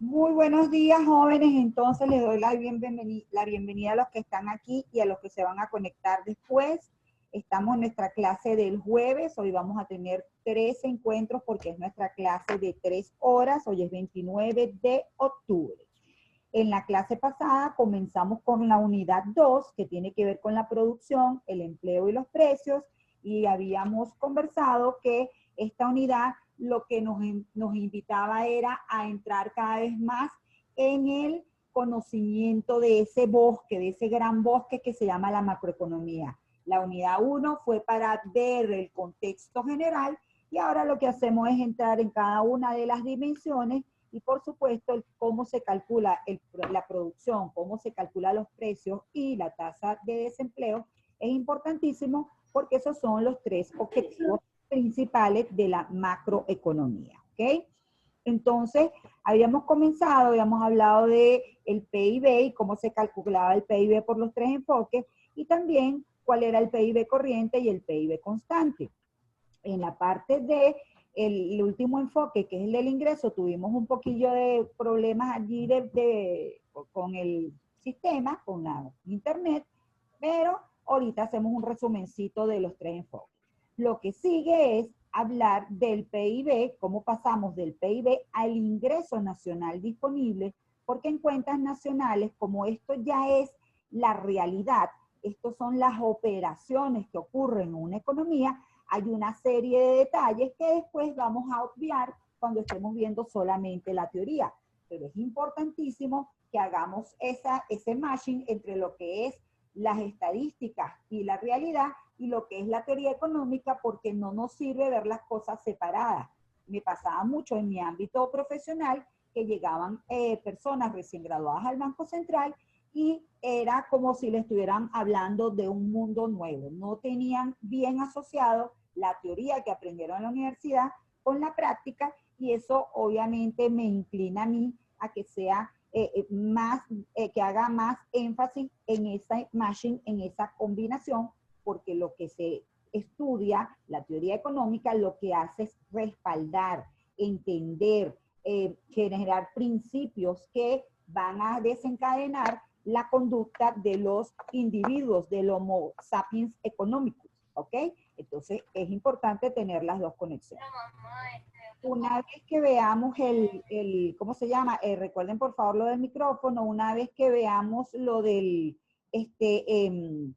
Muy buenos días, jóvenes. Entonces les doy la bienvenida a los que están aquí y a los que se van a conectar después. Estamos en nuestra clase del jueves. Hoy vamos a tener 3 encuentros porque es nuestra clase de 3 horas. Hoy es 29 de octubre. En la clase pasada comenzamos con la unidad 2, que tiene que ver con la producción, el empleo y los precios, y habíamos conversado que esta unidad lo que nos invitaba era a entrar cada vez más en el conocimiento de ese bosque, de ese gran bosque que se llama la macroeconomía. La unidad 1 fue para ver el contexto general y ahora lo que hacemos es entrar en cada una de las dimensiones y por supuesto cómo se calcula la producción, cómo se calculan los precios y la tasa de desempleo es importantísimo porque esos son los 3 objetivos principales de la macroeconomía, ¿ok? Entonces, habíamos hablado de el PIB y cómo se calculaba el PIB por los 3 enfoques y también cuál era el PIB corriente y el PIB constante. En la parte de el último enfoque, que es el del ingreso, tuvimos un poquillo de problemas allí con el sistema, con la internet, pero ahorita hacemos un resumencito de los 3 enfoques. Lo que sigue es hablar del PIB, cómo pasamos del PIB al ingreso nacional disponible, porque en cuentas nacionales, como esto ya es la realidad, estos son las operaciones que ocurren en una economía, hay una serie de detalles que después vamos a obviar cuando estemos viendo solamente la teoría. Pero es importantísimo que hagamos ese matching entre lo que es las estadísticas y la realidad y lo que es la teoría económica, porque no nos sirve ver las cosas separadas. Me pasaba mucho en mi ámbito profesional que llegaban personas recién graduadas al Banco Central y era como si le estuvieran hablando de un mundo nuevo. No tenían bien asociado la teoría que aprendieron en la universidad con la práctica y eso obviamente me inclina a mí a que sea que haga más énfasis en esa matching, en esa combinación, porque lo que se estudia, la teoría económica, lo que hace es respaldar, entender, generar principios que van a desencadenar la conducta de los individuos, del Homo sapiens económicos, ¿ok? Entonces es importante tener las dos conexiones. Una vez que veamos ¿cómo se llama? Recuerden por favor lo del micrófono, una vez que veamos lo del, este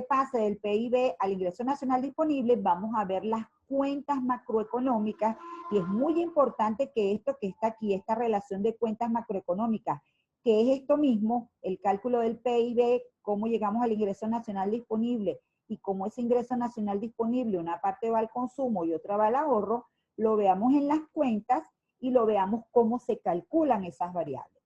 pase del PIB al ingreso nacional disponible, vamos a ver las cuentas macroeconómicas y es muy importante que esto que está aquí, esta relación de cuentas macroeconómicas, que es esto mismo, el cálculo del PIB, cómo llegamos al ingreso nacional disponible y cómo ese ingreso nacional disponible, una parte va al consumo y otra va al ahorro, lo veamos en las cuentas y lo veamos cómo se calculan esas variables.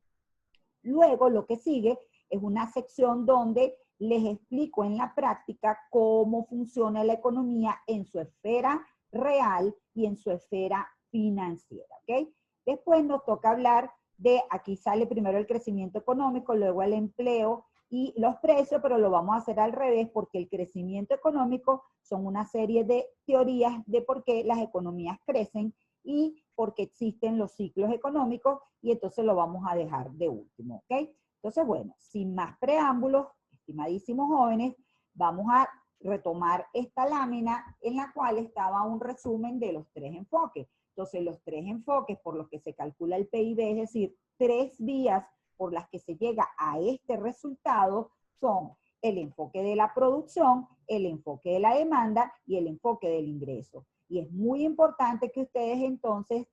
Luego lo que sigue es una sección donde les explico en la práctica cómo funciona la economía en su esfera real y en su esfera financiera, ¿ok? Después nos toca hablar de, aquí sale primero el crecimiento económico, luego el empleo y los precios, pero lo vamos a hacer al revés porque el crecimiento económico son una serie de teorías de por qué las economías crecen y por qué existen los ciclos económicos y entonces lo vamos a dejar de último, ¿ok? Entonces, bueno, sin más preámbulos, estimadísimos jóvenes, vamos a retomar esta lámina en la cual estaba un resumen de los 3 enfoques. Entonces, los 3 enfoques por los que se calcula el PIB, es decir, 3 vías por las que se llega a este resultado son el enfoque de la producción, el enfoque de la demanda y el enfoque del ingreso. Y es muy importante que ustedes entonces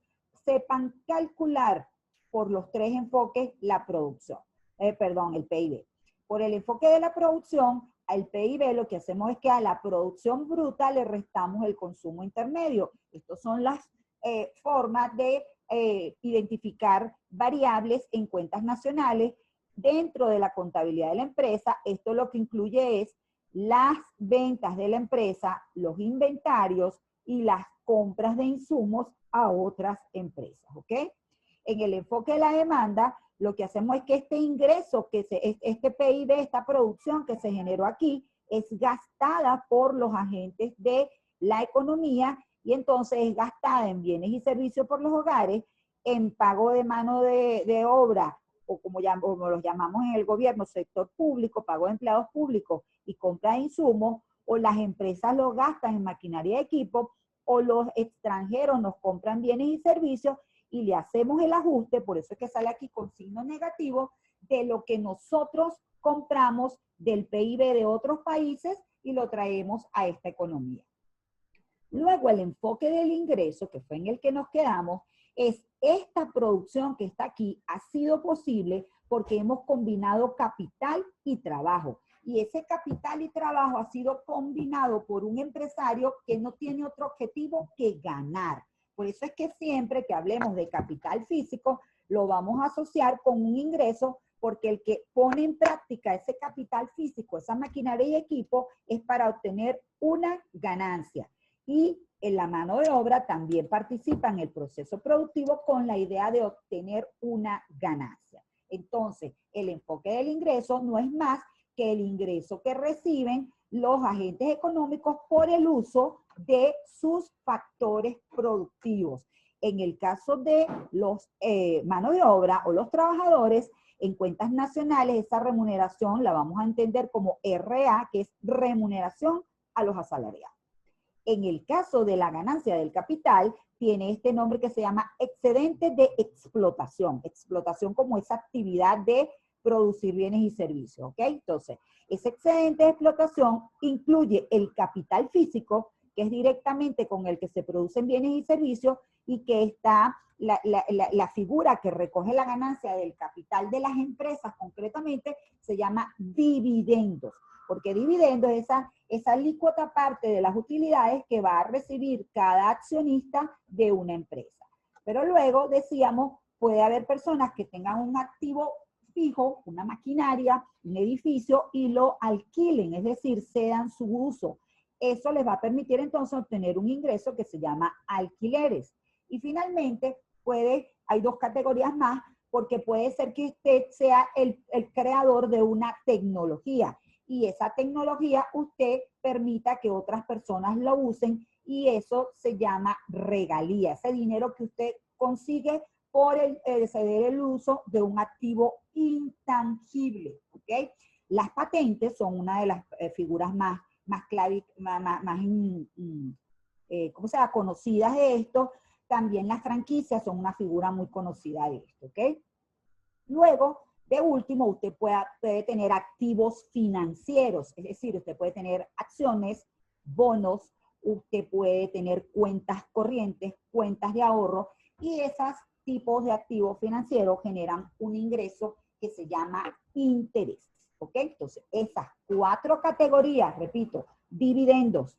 sepan calcular por los 3 enfoques la producción, el PIB. Por el enfoque de la producción, al PIB lo que hacemos es que a la producción bruta le restamos el consumo intermedio. Estas son las formas de identificar variables en cuentas nacionales dentro de la contabilidad de la empresa. Esto lo que incluye es las ventas de la empresa, los inventarios y las compras de insumos a otras empresas, ¿ok? En el enfoque de la demanda, lo que hacemos es que este ingreso, este PIB, esta producción que se generó aquí, es gastada por los agentes de la economía y entonces es gastada en bienes y servicios por los hogares, en pago de mano de obra, o como los llamamos en el gobierno, sector público, pago de empleados públicos y compra de insumos, o las empresas lo gastan en maquinaria y equipo, o los extranjeros nos compran bienes y servicios y le hacemos el ajuste, por eso es que sale aquí con signo negativo, de lo que nosotros compramos del PIB de otros países y lo traemos a esta economía. Luego el enfoque del ingreso, que fue en el que nos quedamos, es esta producción que está aquí ha sido posible porque hemos combinado capital y trabajo. Y ese capital y trabajo ha sido combinado por un empresario que no tiene otro objetivo que ganar. Por eso es que siempre que hablemos de capital físico, lo vamos a asociar con un ingreso, porque el que pone en práctica ese capital físico, esa maquinaria y equipo, es para obtener una ganancia. Y en la mano de obra también participa en el proceso productivo con la idea de obtener una ganancia. Entonces, el enfoque del ingreso no es más que el ingreso que reciben los agentes económicos por el uso de sus factores productivos. En el caso de los mano de obra o los trabajadores, en cuentas nacionales, esa remuneración la vamos a entender como RA, que es remuneración a los asalariados. En el caso de la ganancia del capital, tiene este nombre que se llama excedente de explotación. Explotación como esa actividad de producir bienes y servicios, ¿ok? Entonces, ese excedente de explotación incluye el capital físico, que es directamente con el que se producen bienes y servicios, y que está la figura que recoge la ganancia del capital de las empresas, concretamente, se llama dividendos. Porque dividendos es esa alícuota parte de las utilidades que va a recibir cada accionista de una empresa. Pero luego, decíamos, puede haber personas que tengan un activo fijo, una maquinaria, un edificio, y lo alquilen, es decir, cedan su uso. Eso les va a permitir entonces obtener un ingreso que se llama alquileres. Y finalmente, hay dos categorías más, porque puede ser que usted sea el creador de una tecnología, y esa tecnología usted permita que otras personas lo usen, y eso se llama regalía, ese dinero que usted consigue por ceder el uso de un activo intangible, ¿ok? Las patentes son una de las figuras más clave, ¿cómo se llama? Conocidas de esto. También las franquicias son una figura muy conocida de esto, ¿ok? Luego, de último, usted puede tener activos financieros, es decir, usted puede tener acciones, bonos, usted puede tener cuentas corrientes, cuentas de ahorro, y esos tipos de activos financieros generan un ingreso que se llama intereses, ¿ok? Entonces, esas cuatro categorías, repito, dividendos,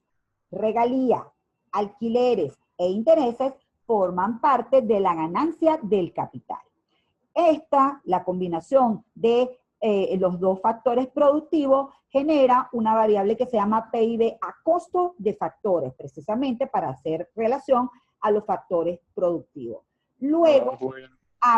regalía, alquileres e intereses, forman parte de la ganancia del capital. La combinación de los dos factores productivos genera una variable que se llama PIB a costo de factores, precisamente para hacer relación a los factores productivos. Luego,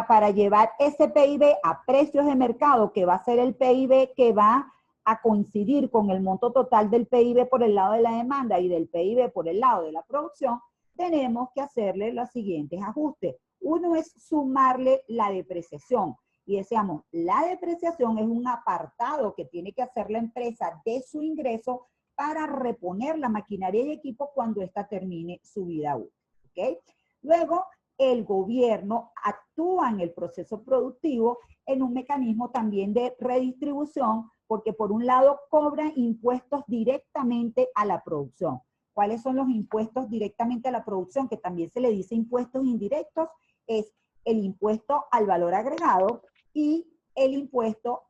para llevar ese PIB a precios de mercado, que va a ser el PIB que va a coincidir con el monto total del PIB por el lado de la demanda y del PIB por el lado de la producción, tenemos que hacerle los siguientes ajustes. Uno es sumarle la depreciación. Y decíamos, la depreciación es un apartado que tiene que hacer la empresa de su ingreso para reponer la maquinaria y equipo cuando ésta termine su vida útil, ¿ok? Luego, el gobierno actúa en el proceso productivo en un mecanismo también de redistribución, porque por un lado cobra impuestos directamente a la producción. ¿Cuáles son los impuestos directamente a la producción? Que también se le dice impuestos indirectos. Es el impuesto al valor agregado y el impuesto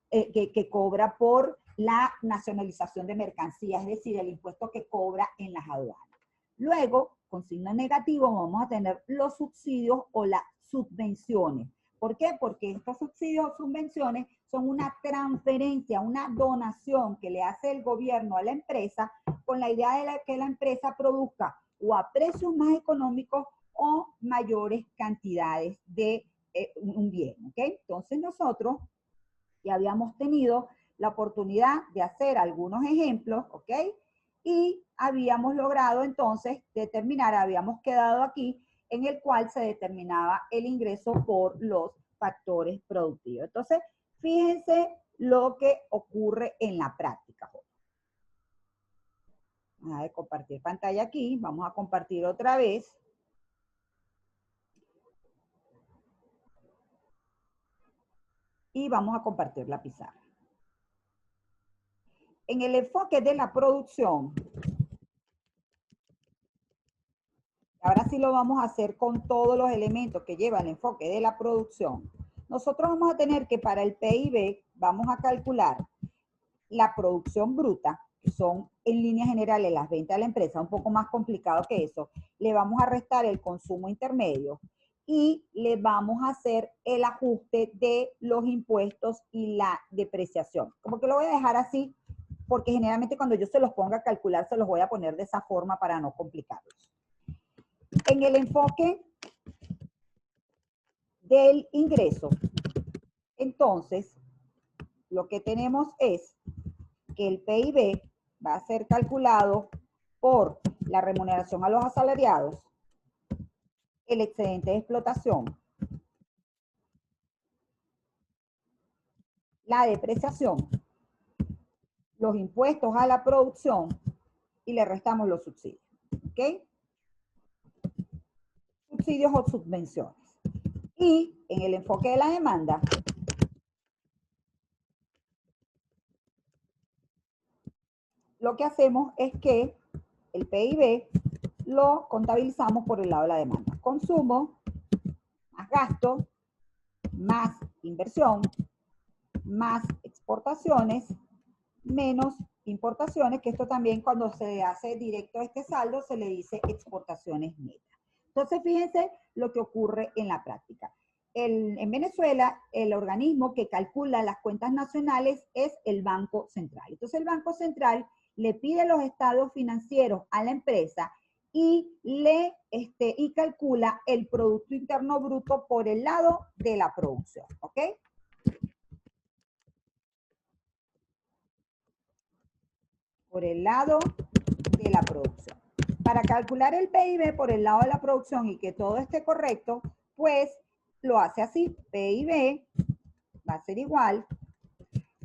que cobra por la nacionalización de mercancías, es decir, el impuesto que cobra en las aduanas. Luego, con signo negativo, vamos a tener los subsidios o las subvenciones. ¿Por qué? Porque estos subsidios o subvenciones son una transferencia, una donación que le hace el gobierno a la empresa con la idea de que la empresa produzca o a precios más económicos o mayores cantidades de un bien, ¿ok? Entonces nosotros ya habíamos tenido la oportunidad de hacer algunos ejemplos, ¿ok? Y habíamos logrado entonces determinar, habíamos quedado aquí en el cual se determinaba el ingreso por los factores productivos. Entonces, fíjense lo que ocurre en la práctica. Vamos a compartir pantalla aquí, vamos a compartir otra vez. Y vamos a compartir la pizarra. En el enfoque de la producción, ahora sí lo vamos a hacer con todos los elementos que lleva el enfoque de la producción. Nosotros vamos a tener que para el PIB vamos a calcular la producción bruta, que son en líneas generales las ventas de la empresa, un poco más complicado que eso. Le vamos a restar el consumo intermedio y le vamos a hacer el ajuste de los impuestos y la depreciación. Como que lo voy a dejar así, porque generalmente cuando yo se los ponga a calcular, se los voy a poner de esa forma para no complicarlos. En el enfoque del ingreso, entonces, lo que tenemos es que el PIB va a ser calculado por la remuneración a los asalariados, el excedente de explotación, la depreciación, los impuestos a la producción y le restamos los subsidios. ¿Ok? Subsidios o subvenciones. Y en el enfoque de la demanda, lo que hacemos es que el PIB lo contabilizamos por el lado de la demanda. Consumo, más gasto, más inversión, más exportaciones, menos importaciones, que esto también cuando se hace directo a este saldo se le dice exportaciones netas. Entonces, fíjense lo que ocurre en la práctica. En Venezuela, el organismo que calcula las cuentas nacionales es el Banco Central. Entonces, el Banco Central le pide los estados financieros a la empresa y y calcula el Producto Interno Bruto por el lado de la producción, ¿ok? Por el lado de la producción. Para calcular el PIB por el lado de la producción y que todo esté correcto, pues lo hace así. PIB va a ser igual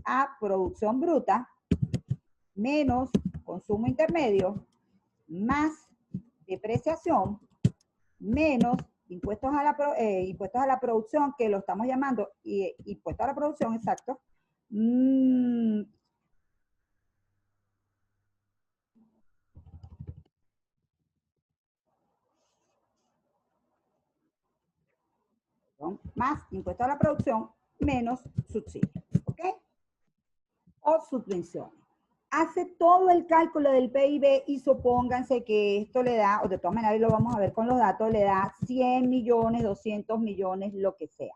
a producción bruta menos consumo intermedio más depreciación menos impuestos a la producción, que lo estamos llamando impuestos a la producción, exacto. Más impuestos a la producción menos subsidios, ¿ok? O subvenciones. Hace todo el cálculo del PIB y supónganse que esto le da, o de todas maneras lo vamos a ver con los datos, le da 100 millones, 200 millones, lo que sea.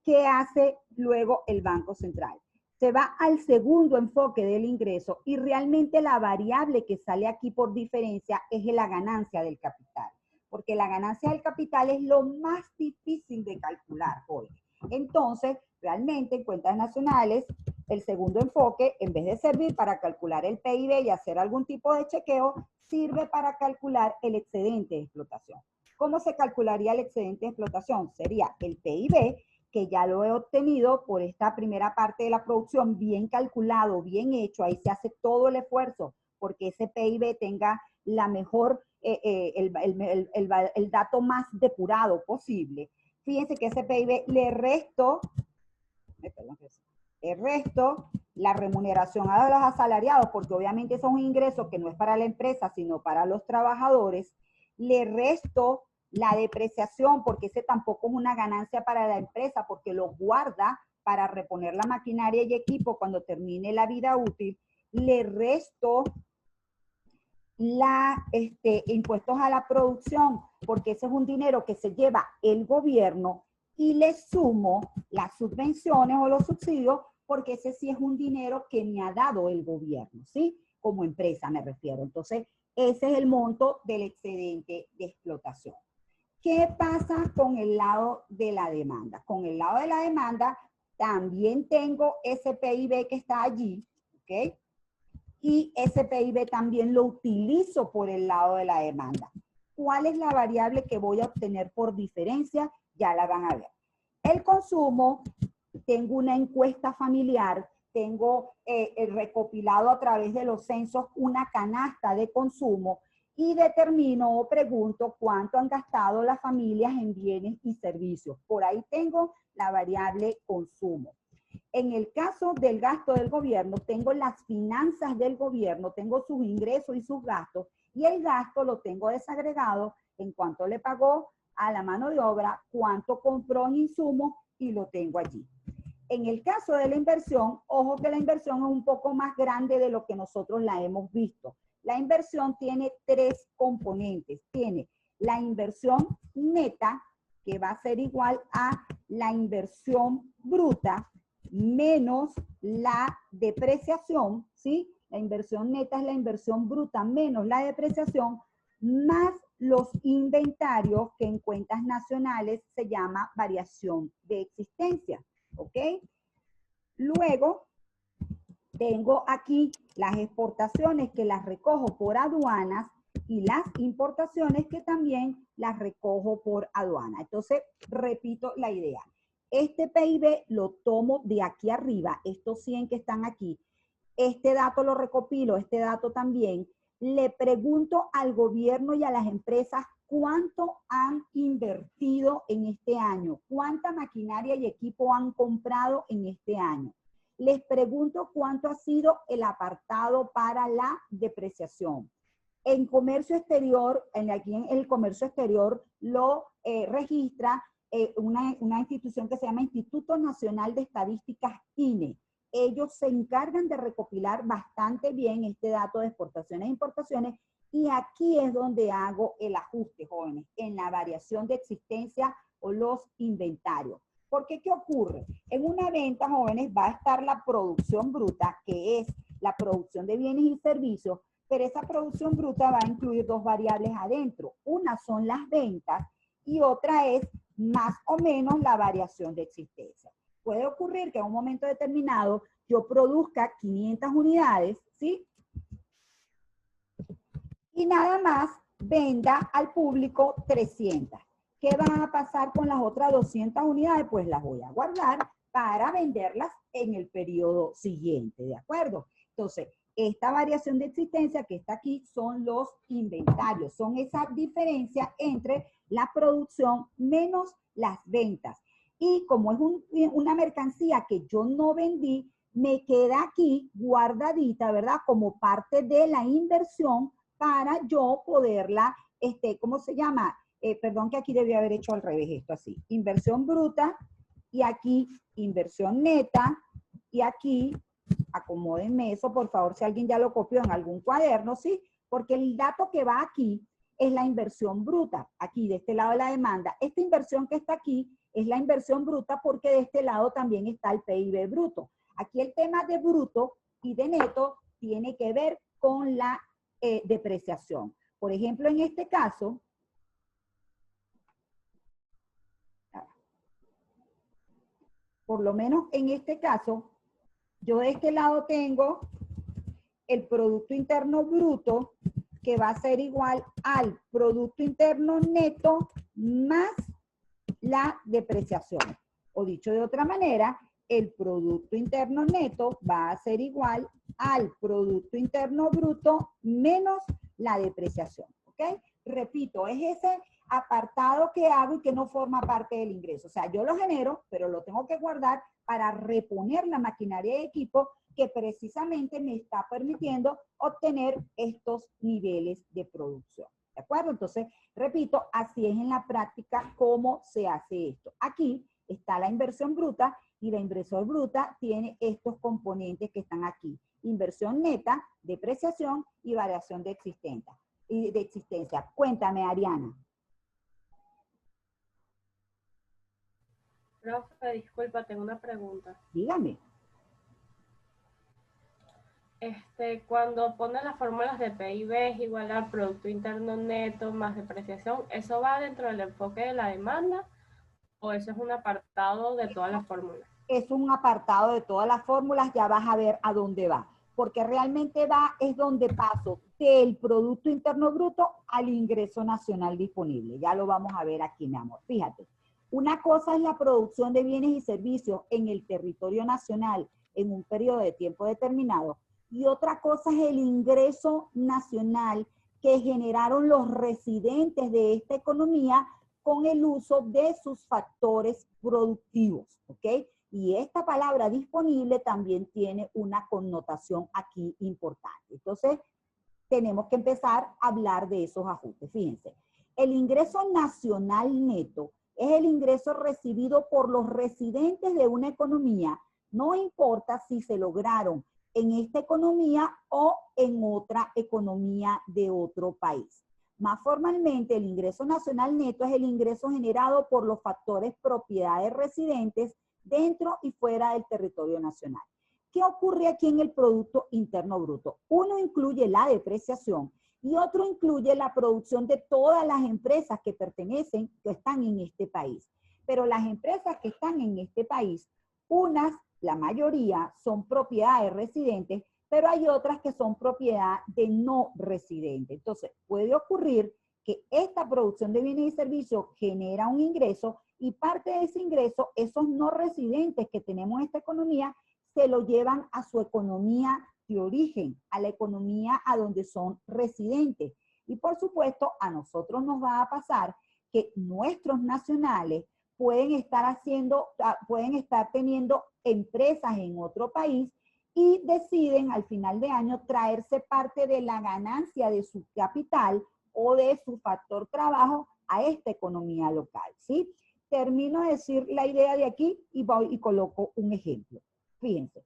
¿Qué hace luego el Banco Central? Se va al segundo enfoque del ingreso y realmente la variable que sale aquí por diferencia es la ganancia del capital, porque la ganancia del capital es lo más difícil de calcular hoy. Entonces, realmente en cuentas nacionales, el segundo enfoque, en vez de servir para calcular el PIB y hacer algún tipo de chequeo, sirve para calcular el excedente de explotación. ¿Cómo se calcularía el excedente de explotación? Sería el PIB, que ya lo he obtenido por esta primera parte de la producción, bien calculado, bien hecho. Ahí se hace todo el esfuerzo porque ese PIB tenga la mejor, el dato más depurado posible. Fíjense que ese PIB le resto, la remuneración a los asalariados, porque obviamente eso es un ingreso que no es para la empresa, sino para los trabajadores. Le resto la depreciación, porque ese tampoco es una ganancia para la empresa, porque lo guarda para reponer la maquinaria y equipo cuando termine la vida útil. Le resto impuestos a la producción, porque ese es un dinero que se lleva el gobierno, y le sumo las subvenciones o los subsidios, porque ese sí es un dinero que me ha dado el gobierno, ¿sí? Como empresa me refiero. Entonces, ese es el monto del excedente de explotación. ¿Qué pasa con el lado de la demanda? Con el lado de la demanda también tengo ese PIB que está allí, ¿ok? Y ese PIB también lo utilizo por el lado de la demanda. ¿cuál es la variable que voy a obtener por diferencia? Ya la van a ver. El consumo, tengo una encuesta familiar, tengo recopilado a través de los censos una canasta de consumo y determino o pregunto cuánto han gastado las familias en bienes y servicios. Por ahí tengo la variable consumo. En el caso del gasto del gobierno, tengo las finanzas del gobierno, tengo sus ingresos y sus gastos, y el gasto lo tengo desagregado en cuánto le pagó a la mano de obra, cuánto compró en insumos, y lo tengo allí. En el caso de la inversión, ojo que la inversión es un poco más grande de lo que nosotros la hemos visto. La inversión tiene tres componentes. Tiene la inversión neta, que va a ser igual a la inversión bruta, menos la depreciación, ¿sí? La inversión neta es la inversión bruta menos la depreciación, más los inventarios, que en cuentas nacionales se llama variación de existencia, ¿ok? Luego, tengo aquí las exportaciones que las recojo por aduanas y las importaciones que también las recojo por aduana. Entonces, repito la idea. Este PIB lo tomo de aquí arriba, estos 100 que están aquí. Este dato lo recopilo, este dato también. Le pregunto al gobierno y a las empresas cuánto han invertido en este año, cuánta maquinaria y equipo han comprado en este año. Les pregunto cuánto ha sido el apartado para la depreciación. En comercio exterior, aquí en el comercio exterior lo registra una institución que se llama Instituto Nacional de Estadísticas, INE. Ellos se encargan de recopilar bastante bien este dato de exportaciones e importaciones, y aquí es donde hago el ajuste, jóvenes, en la variación de existencia o los inventarios. Porque, ¿qué ocurre? En una venta, jóvenes, va a estar la producción bruta, que es la producción de bienes y servicios, pero esa producción bruta va a incluir dos variables adentro. Una son las ventas y otra es más o menos la variación de existencia. Puede ocurrir que en un momento determinado yo produzca 500 unidades, ¿sí? Y nada más venda al público 300. ¿Qué va a pasar con las otras 200 unidades? Pues las voy a guardar para venderlas en el periodo siguiente, ¿de acuerdo? Entonces, esta variación de existencia que está aquí son los inventarios, son esa diferencia entre la producción menos las ventas. Y como es una mercancía que yo no vendí, me queda aquí guardadita, ¿verdad? Como parte de la inversión para yo poderla, ¿cómo se llama? Perdón que aquí debía haber hecho al revés esto así. Inversión bruta y aquí inversión neta y aquí, acomódenme eso, por favor, si alguien ya lo copió en algún cuaderno, ¿sí? Porque el dato que va aquí es la inversión bruta, aquí de este lado de la demanda. Esta inversión que está aquí es la inversión bruta porque de este lado también está el PIB bruto. Aquí el tema de bruto y de neto tiene que ver con la depreciación. Por ejemplo, en este caso, por lo menos en este caso, yo de este lado tengo el Producto Interno Bruto, que va a ser igual al Producto Interno Neto más la depreciación. O dicho de otra manera, el Producto Interno Neto va a ser igual al Producto Interno Bruto menos la depreciación. ¿Ok? Repito, es ese apartado que hago y que no forma parte del ingreso. O sea, yo lo genero, pero lo tengo que guardar para reponer la maquinaria y equipo que precisamente me está permitiendo obtener estos niveles de producción. ¿De acuerdo? Entonces, repito, así es en la práctica cómo se hace esto. Aquí está la inversión bruta y la inversión bruta tiene estos componentes que están aquí. Inversión neta, depreciación y variación de existencia. Cuéntame, Ariana. Profe, disculpa, tengo una pregunta. Dígame. Cuando pone las fórmulas de PIB es igual al Producto Interno Neto más depreciación, ¿eso va dentro del enfoque de la demanda o eso es un apartado de todas las fórmulas? Es un apartado de todas las fórmulas, ya vas a ver a dónde va. Porque realmente va, es donde paso del Producto Interno Bruto al ingreso nacional disponible. Ya lo vamos a ver aquí, mi amor. Fíjate, una cosa es la producción de bienes y servicios en el territorio nacional en un periodo de tiempo determinado y otra cosa es el ingreso nacional que generaron los residentes de esta economía con el uso de sus factores productivos, ¿ok? Y esta palabra disponible también tiene una connotación aquí importante. Entonces, tenemos que empezar a hablar de esos ajustes. Fíjense, el ingreso nacional neto es el ingreso recibido por los residentes de una economía, no importa si se lograron en esta economía o en otra economía de otro país. Más formalmente, el ingreso nacional neto es el ingreso generado por los factores propiedades residentes dentro y fuera del territorio nacional. ¿Qué ocurre aquí en el Producto Interno Bruto? Uno incluye la depreciación y otro incluye la producción de todas las empresas que pertenecen, que están en este país. Pero las empresas que están en este país, unas, la mayoría, son propiedades residentes, pero hay otras que son propiedad de no residentes. Entonces, puede ocurrir que esta producción de bienes y servicios genera un ingreso y parte de ese ingreso, esos no residentes que tenemos en esta economía, se lo llevan a su economía de origen, a la economía a donde son residentes. Y por supuesto, a nosotros nos va a pasar que nuestros nacionales pueden estar teniendo empresas en otro país y deciden al final de año traerse parte de la ganancia de su capital o de su factor trabajo a esta economía local, ¿sí? Termino de decir la idea de aquí y voy y coloco un ejemplo. Fíjense,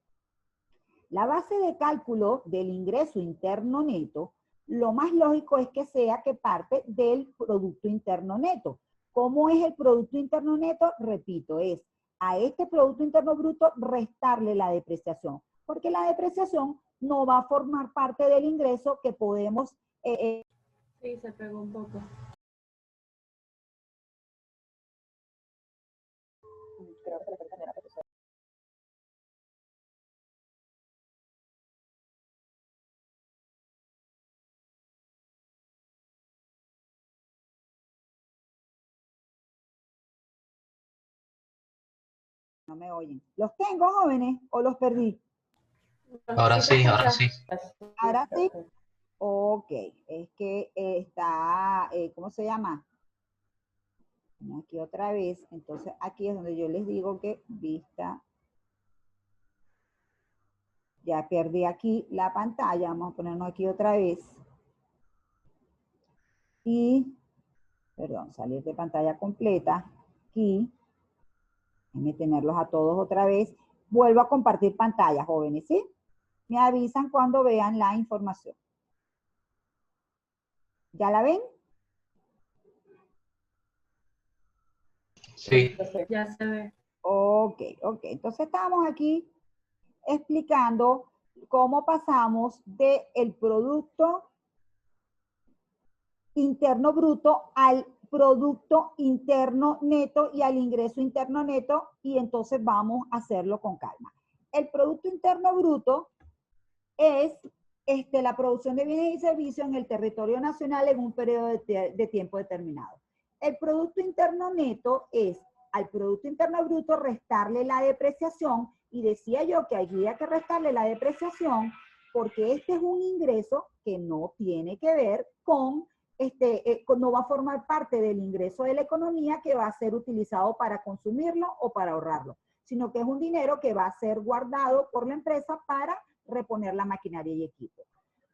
la base de cálculo del ingreso interno neto, lo más lógico es que sea que parte del Producto Interno Neto. ¿Cómo es el Producto Interno Neto? Repito, es a este Producto Interno Bruto restarle la depreciación, porque la depreciación no va a formar parte del ingreso que podemos... Sí, se pegó un poco. Creo que le también a profesor. No me oyen. ¿Los tengo, jóvenes, o los perdí? Ahora sí, ahora sí. Ahora sí. Ok, es que está, ¿cómo se llama? Aquí otra vez, entonces aquí es donde yo les digo que vista, ya perdí aquí la pantalla, vamos a ponernos aquí otra vez. Y, perdón, salir de pantalla completa, aquí, déjenme tenerlos a todos otra vez. Vuelvo a compartir pantalla, jóvenes, ¿sí? Me avisan cuando vean la información. ¿Ya la ven? Sí. Ya se ve. Ok, ok. Entonces estamos aquí explicando cómo pasamos del Producto Interno Bruto al Producto Interno Neto y al ingreso interno neto, y entonces vamos a hacerlo con calma. El Producto Interno Bruto es la producción de bienes y servicios en el territorio nacional en un periodo de tiempo determinado. El Producto Interno Neto es al Producto Interno Bruto restarle la depreciación, y decía yo que había que restarle la depreciación porque este es un ingreso que no tiene que ver con, no va a formar parte del ingreso de la economía que va a ser utilizado para consumirlo o para ahorrarlo, sino que es un dinero que va a ser guardado por la empresa para reponer la maquinaria y equipo.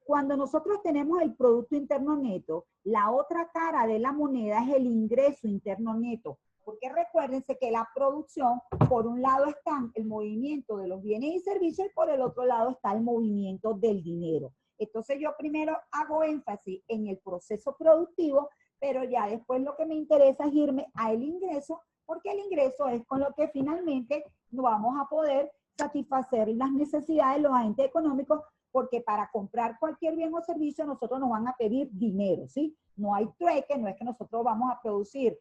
Cuando nosotros tenemos el Producto Interno Neto, la otra cara de la moneda es el ingreso interno neto, porque recuérdense que la producción, por un lado está el movimiento de los bienes y servicios y por el otro lado está el movimiento del dinero. Entonces yo primero hago énfasis en el proceso productivo, pero ya después lo que me interesa es irme al ingreso, porque el ingreso es con lo que finalmente vamos a poder satisfacer las necesidades de los agentes económicos, porque para comprar cualquier bien o servicio nosotros nos van a pedir dinero, ¿sí? No hay trueque, no es que nosotros vamos a producir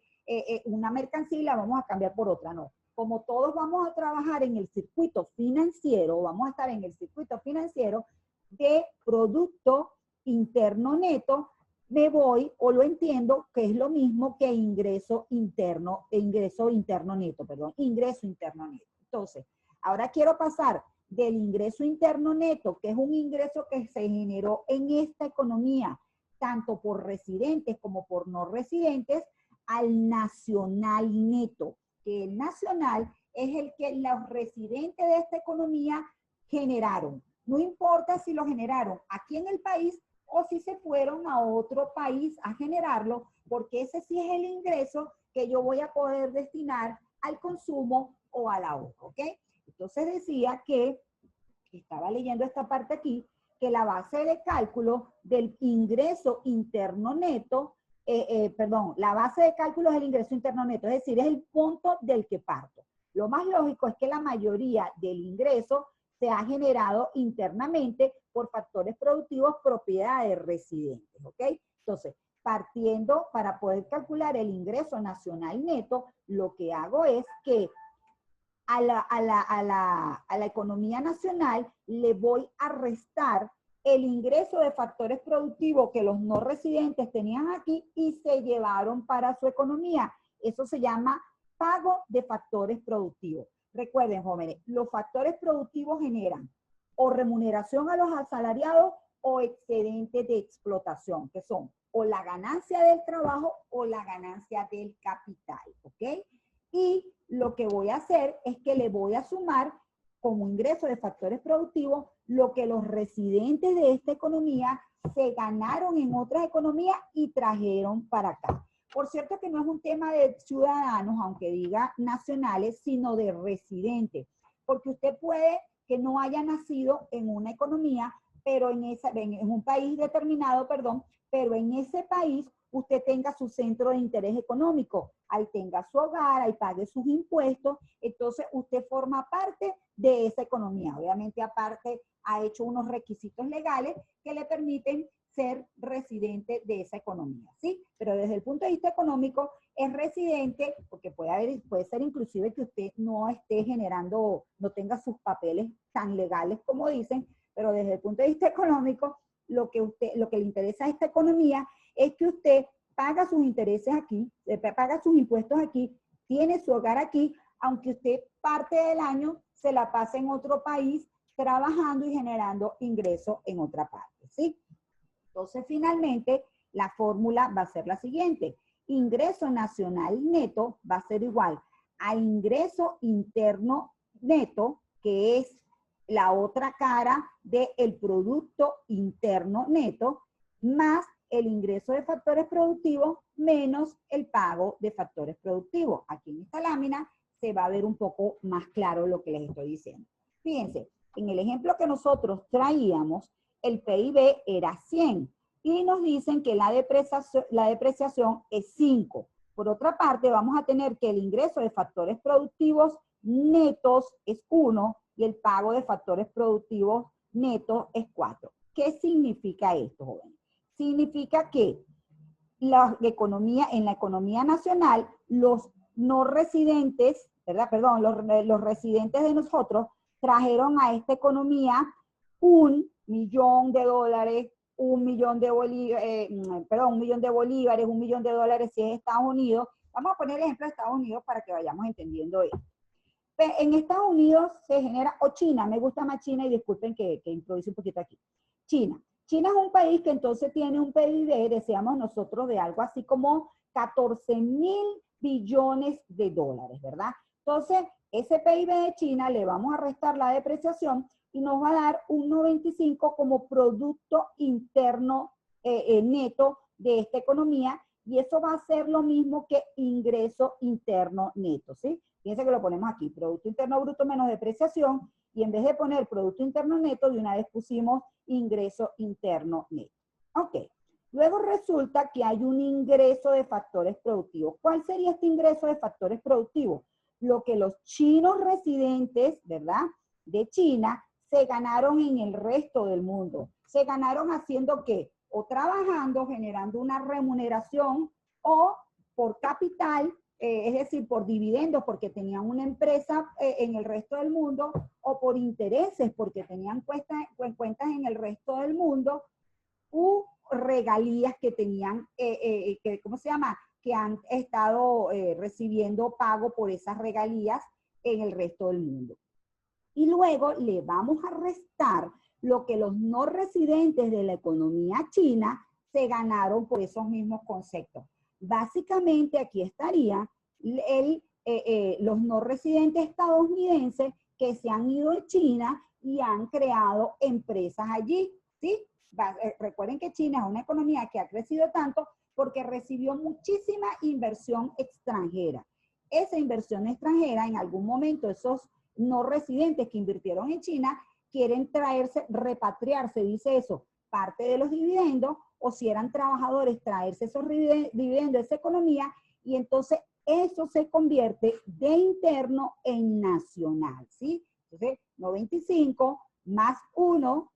una mercancía y la vamos a cambiar por otra, no. Como todos vamos a trabajar en el circuito financiero, vamos a estar en el circuito financiero de producto interno neto, me voy o lo entiendo que es lo mismo que ingreso interno neto, perdón, ingreso interno neto. Entonces, ahora quiero pasar del ingreso interno neto, que es un ingreso que se generó en esta economía, tanto por residentes como por no residentes, al nacional neto, que el nacional es el que los residentes de esta economía generaron. No importa si lo generaron aquí en el país o si se fueron a otro país a generarlo, porque ese sí es el ingreso que yo voy a poder destinar al consumo o al ahorro, ¿ok? Entonces decía que, estaba leyendo esta parte aquí, que la base de cálculo del ingreso interno neto, la base de cálculo es el ingreso interno neto, es decir, es el punto del que parto. Lo más lógico es que la mayoría del ingreso se ha generado internamente por factores productivos propiedad de residentes, ¿ok? Entonces, partiendo para poder calcular el ingreso nacional neto, lo que hago es que a la economía nacional le voy a restar el ingreso de factores productivos que los no residentes tenían aquí y se llevaron para su economía. Eso se llama pago de factores productivos. Recuerden, jóvenes, los factores productivos generan o remuneración a los asalariados o excedentes de explotación, que son o la ganancia del trabajo o la ganancia del capital, ¿ok? Y lo que voy a hacer es que le voy a sumar como ingreso de factores productivos lo que los residentes de esta economía se ganaron en otras economías y trajeron para acá. Por cierto que no es un tema de ciudadanos, aunque diga nacionales, sino de residentes. Porque usted puede que no haya nacido en una economía, pero en un país determinado, perdón, pero en ese país usted tenga su centro de interés económico, ahí tenga su hogar, ahí pague sus impuestos, entonces usted forma parte de esa economía. Obviamente aparte ha hecho unos requisitos legales que le permiten ser residente de esa economía, ¿sí? Pero desde el punto de vista económico es residente, porque puede ser inclusive que usted no esté generando, no tenga sus papeles tan legales como dicen, pero desde el punto de vista económico, lo que le interesa a esta economía es que usted paga sus intereses aquí, paga sus impuestos aquí, tiene su hogar aquí, aunque usted parte del año se la pase en otro país trabajando y generando ingresos en otra parte, ¿sí? Entonces, finalmente, la fórmula va a ser la siguiente. Ingreso nacional neto va a ser igual a ingreso interno neto, que es la otra cara del Producto Interno Neto, más el ingreso de factores productivos menos el pago de factores productivos. Aquí en esta lámina se va a ver un poco más claro lo que les estoy diciendo. Fíjense, en el ejemplo que nosotros traíamos, el PIB era 100 y nos dicen que la depreciación es 5. Por otra parte, vamos a tener que el ingreso de factores productivos netos es 1 y el pago de factores productivos netos es 4. ¿Qué significa esto, jóvenes? Significa que en la economía nacional, los no residentes, ¿verdad? Perdón, los residentes de nosotros trajeron a esta economía $1 millón, $1 millón de bolívares, $1 millón si es Estados Unidos. Vamos a poner el ejemplo de Estados Unidos para que vayamos entendiendo esto. En Estados Unidos se genera, o China, me gusta más China y disculpen que improvise un poquito aquí. China es un país que entonces tiene un PIB, deseamos nosotros, de algo así como 14,000 billones de dólares, ¿verdad? Entonces, ese PIB de China le vamos a restar la depreciación y nos va a dar 1,95 como Producto Interno Neto de esta economía, y eso va a ser lo mismo que ingreso interno neto, ¿sí? Fíjense que lo ponemos aquí, Producto Interno Bruto menos depreciación, y en vez de poner Producto Interno Neto, de una vez pusimos ingreso interno neto. Ok. Luego resulta que hay un ingreso de factores productivos. ¿Cuál sería este ingreso de factores productivos? Lo que los chinos residentes, ¿verdad?, de China se ganaron en el resto del mundo. Se ganaron haciendo ¿qué? O trabajando, generando una remuneración, o por capital, es decir, por dividendos, porque tenían una empresa en el resto del mundo, o por intereses, porque tenían cuentas en el resto del mundo, u regalías que tenían, ¿cómo se llama? Que han estado recibiendo pago por esas regalías en el resto del mundo. Y luego le vamos a restar lo que los no residentes de la economía china se ganaron por esos mismos conceptos. Básicamente aquí estaría los no residentes estadounidenses que se han ido de China y han creado empresas allí, ¿sí? Recuerden que China es una economía que ha crecido tanto porque recibió muchísima inversión extranjera. Esa inversión extranjera, en algún momento, esos no residentes que invirtieron en China quieren traerse, repatriarse, dice eso, parte de los dividendos, o si eran trabajadores, traerse esos dividendos de esa economía, y entonces eso se convierte de interno en nacional, ¿sí? Entonces, 95 más 1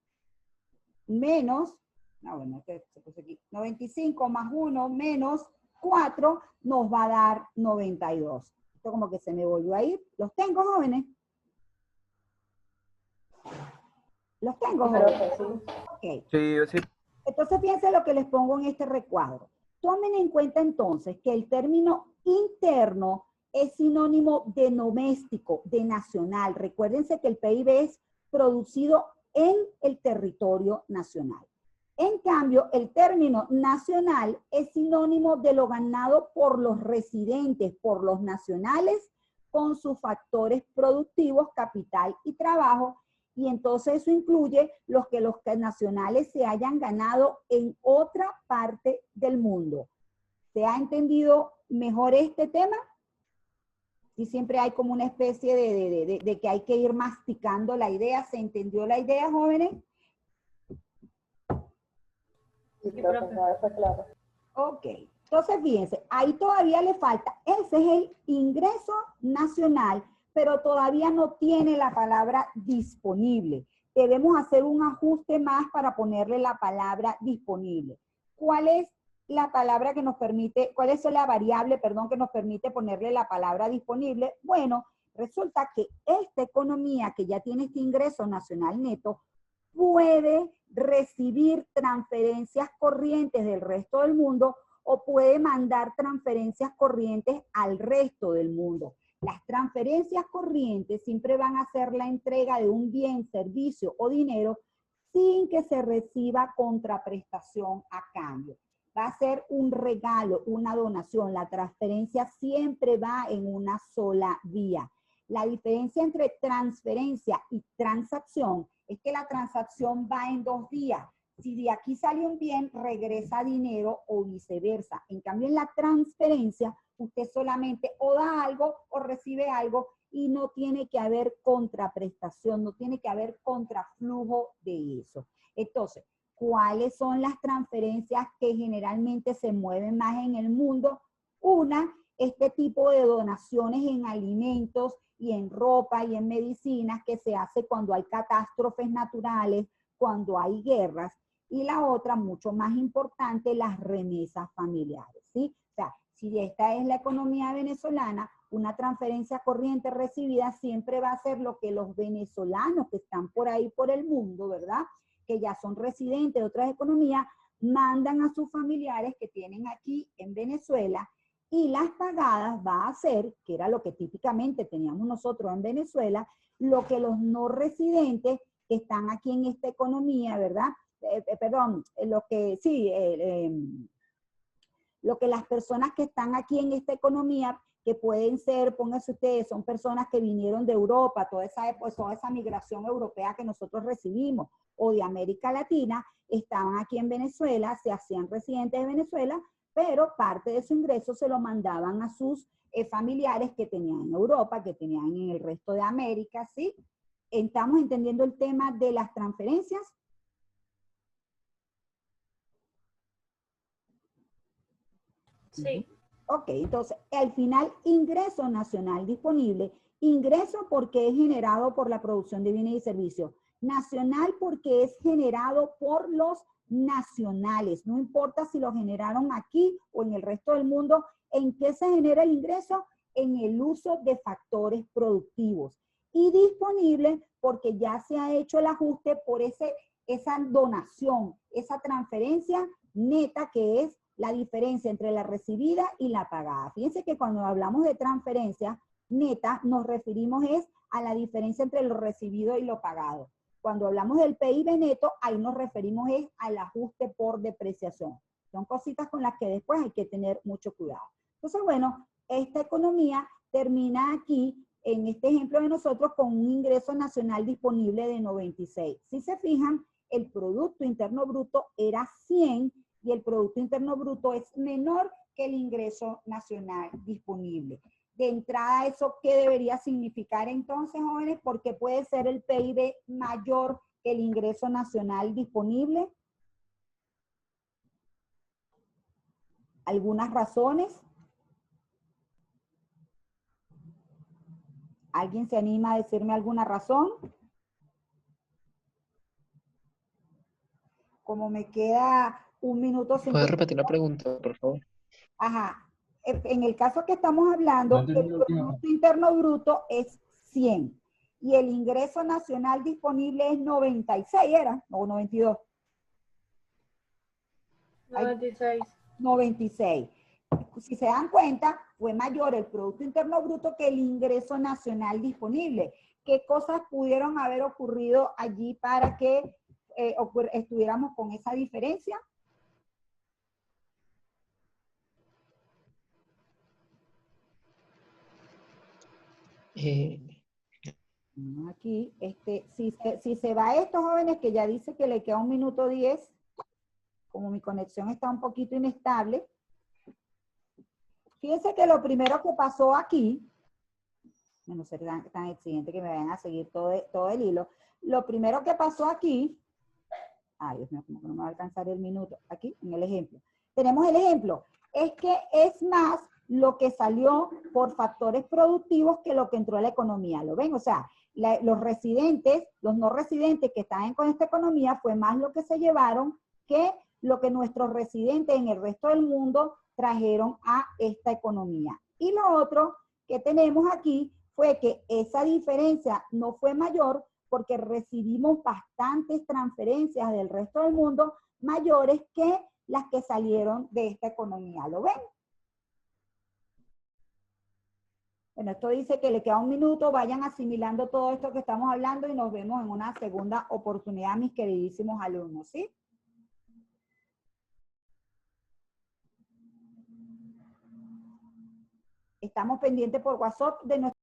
menos, no, bueno, se puso aquí, 95 más 1 menos 4 nos va a dar 92. Esto como que se me volvió a ir. ¿Los tengo, jóvenes? ¿Los tengo, jóvenes? Okay. Sí, sí. Entonces, fíjense lo que les pongo en este recuadro. Tomen en cuenta entonces que el término interno es sinónimo de doméstico, de nacional. Recuérdense que el PIB es producido en el territorio nacional. En cambio, el término nacional es sinónimo de lo ganado por los residentes, por los nacionales, con sus factores productivos, capital y trabajo, y entonces eso incluye los nacionales se hayan ganado en otra parte del mundo. ¿Se ha entendido mejor este tema? Y siempre hay como una especie de que hay que ir masticando la idea. ¿Se entendió la idea, jóvenes? Sí, profesor, está claro. Ok, entonces fíjense, ahí todavía le falta, ese es el ingreso nacional, pero todavía no tiene la palabra disponible. Debemos hacer un ajuste más para ponerle la palabra disponible. ¿Cuál es la palabra que nos permite, cuál es la variable, perdón, que nos permite ponerle la palabra disponible? Bueno, resulta que esta economía que ya tiene este ingreso nacional neto puede recibir transferencias corrientes del resto del mundo o puede mandar transferencias corrientes al resto del mundo. Las transferencias corrientes siempre van a ser la entrega de un bien, servicio o dinero sin que se reciba contraprestación a cambio. Va a ser un regalo, una donación. La transferencia siempre va en una sola vía. La diferencia entre transferencia y transacción es que la transacción va en dos vías. Si de aquí sale un bien, regresa dinero o viceversa. En cambio, en la transferencia, usted solamente o da algo o recibe algo y no tiene que haber contraprestación, no tiene que haber contraflujo de eso. Entonces, ¿cuáles son las transferencias que generalmente se mueven más en el mundo? Una, este tipo de donaciones en alimentos y en ropa y en medicinas que se hace cuando hay catástrofes naturales, cuando hay guerras. Y la otra, mucho más importante, las remesas familiares, ¿sí? O sea, si esta es la economía venezolana, una transferencia corriente recibida siempre va a ser lo que los venezolanos que están por ahí por el mundo, ¿verdad?, que ya son residentes de otras economías, mandan a sus familiares que tienen aquí en Venezuela, y las pagadas va a ser, que era lo que típicamente teníamos nosotros en Venezuela, lo que los no residentes que están aquí en esta economía, ¿verdad? Lo que las personas que están aquí en esta economía, que pueden ser, pónganse ustedes, son personas que vinieron de Europa, toda esa migración europea que nosotros recibimos, o de América Latina, estaban aquí en Venezuela, se hacían residentes de Venezuela, pero parte de su ingreso se lo mandaban a sus familiares que tenían en Europa, que tenían en el resto de América, ¿sí? ¿Estamos entendiendo el tema de las transferencias? Sí. Ok, entonces, al final, ingreso nacional disponible, ingreso porque es generado por la producción de bienes y servicios, nacional porque es generado por los nacionales, no importa si lo generaron aquí o en el resto del mundo. ¿En qué se genera el ingreso? En el uso de factores productivos. Y disponible porque ya se ha hecho el ajuste por ese esa donación, esa transferencia neta que es la diferencia entre la recibida y la pagada. Fíjense que cuando hablamos de transferencia neta nos referimos es a la diferencia entre lo recibido y lo pagado. Cuando hablamos del PIB neto, ahí nos referimos es al ajuste por depreciación. Son cositas con las que después hay que tener mucho cuidado. Entonces, bueno, esta economía termina aquí, en este ejemplo de nosotros, con un ingreso nacional disponible de 96. Si se fijan, el Producto Interno Bruto era 100 y el Producto Interno Bruto es menor que el ingreso nacional disponible. De entrada, ¿eso qué debería significar entonces, jóvenes? Porque puede ser el PIB mayor que el ingreso nacional disponible. ¿Algunas razones? ¿Alguien se anima a decirme alguna razón? Como me queda un minuto. ¿Puedes repetir la pregunta, por favor? Ajá. En el caso que estamos hablando, el Producto Interno Bruto es 100 y el ingreso nacional disponible es 96, ¿era? O 92. 96. 96. Si se dan cuenta, fue mayor el Producto Interno Bruto que el ingreso nacional disponible. ¿Qué cosas pudieron haber ocurrido allí para que estuviéramos con esa diferencia? Aquí, si se va esto, jóvenes, que ya dice que le queda 1 minuto 10, como mi conexión está un poquito inestable, fíjense que lo primero que pasó aquí, no ser tan exigente que me vayan a seguir todo el hilo, lo primero que pasó aquí, ay Dios mío, como que no me va a alcanzar el minuto, aquí en el ejemplo, tenemos el ejemplo, es que es más lo que salió por factores productivos que lo que entró a la economía, ¿lo ven? O sea, los residentes, los no residentes que están con esta economía fue más lo que se llevaron que lo que nuestros residentes en el resto del mundo trajeron a esta economía. Y lo otro que tenemos aquí fue que esa diferencia no fue mayor porque recibimos bastantes transferencias del resto del mundo mayores que las que salieron de esta economía. ¿Lo ven? Bueno, esto dice que le queda 1 minuto, vayan asimilando todo esto que estamos hablando y nos vemos en una segunda oportunidad, mis queridísimos alumnos, ¿sí? Estamos pendientes por WhatsApp de nuestra